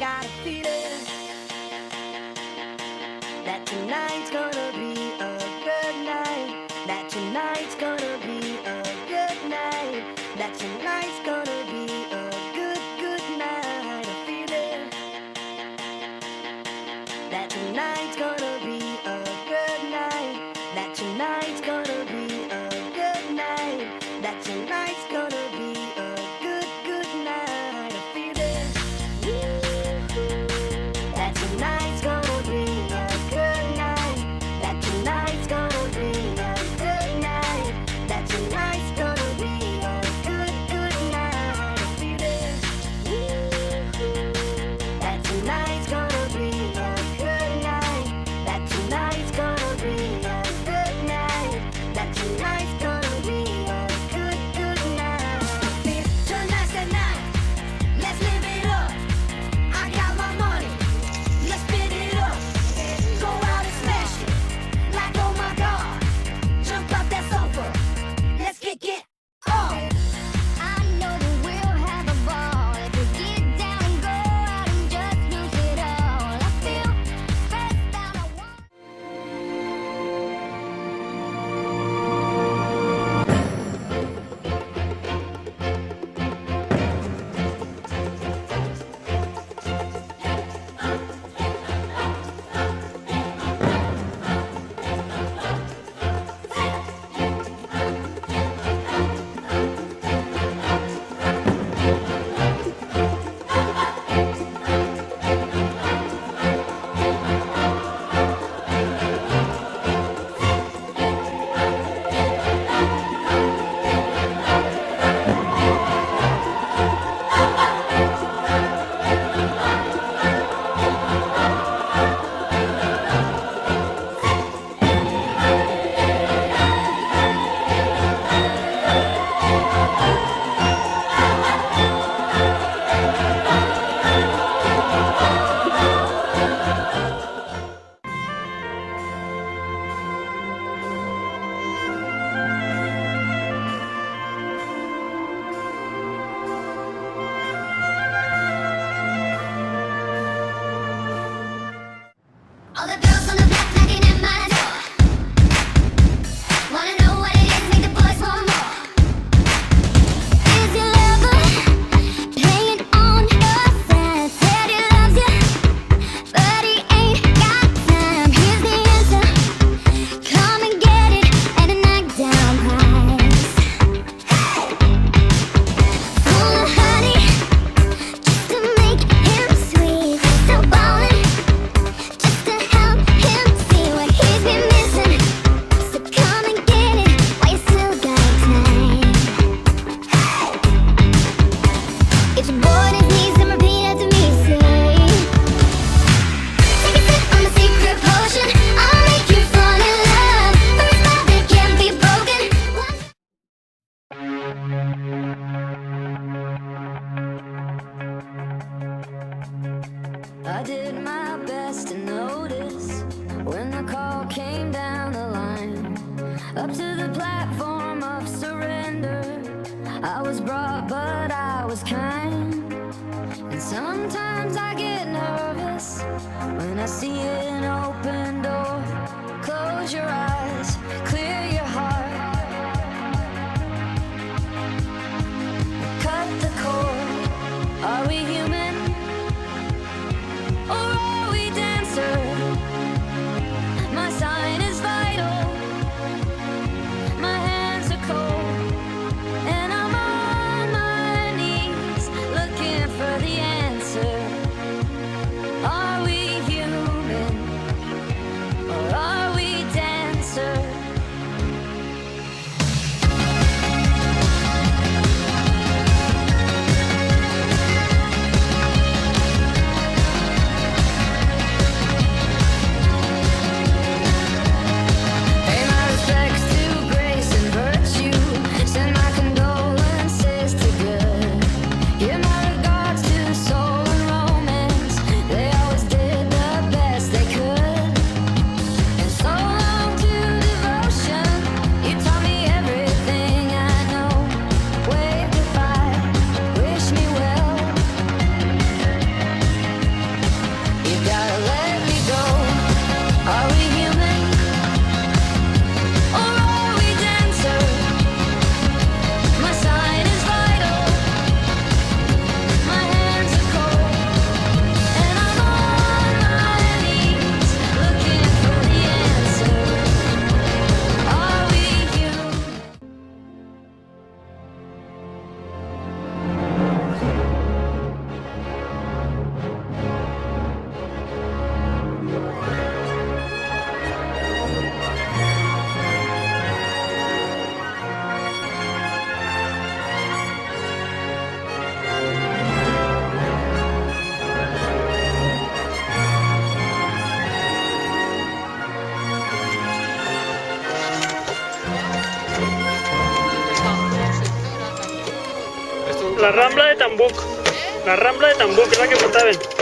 got a feeling that tonight's gonna be a good night. That tonight's gonna be a good night. That tonight's gonna be a good, good night. A feeling that tonight's gonna be a good night. That tonight's gonna be a good night. That tonight's gonna be a good, good night. A feeling that tonight's gonna be a good night. That tonight's gonna be a good night. That tonight's gonna be a good, good night. A feeling that tonight's gonna be a good night. That tonight's gonna be a good night. That tonight's gonna be a good, good night. Tonight's the night. Let's live it up. I got my money. Let's spin it up. Go out and smash it. Like oh my god. Jump off that sofa. Let's kick it off. I know that we'll have a ball if we get down and go out and just lose it all. I feel stressed out. I want. All the girls on the block knocking at my door. Wanna know what it is, make the boys want more. Is your lover playing on your side? Said he loves you, but he ain't got time. Here's the answer. Come and get it at a knockdown price. Full of honey, just to make him sweet. Still ballin'. Just to help him see what he's been missing. So come and get it while you still got time. Get your boy on his knees and repeat after me, say. Take a sip from the secret potion. I'll make you fall in love. For a spell that can't be broken. I did my best to notice when the call came down the line. Up to the platform of surrender. I was brought, but I was kind. And sometimes I get nervous when I see an open door. Close your eyes, clear your heart. Cut the cord. Are we human? Or are we dancer? My sign is vital. My hands are cold. And I'm on my knees looking for the answer. Are we human? Or are we dancer? La Rambla de Tambuc. La Rambla de Tambuc es la que montaven.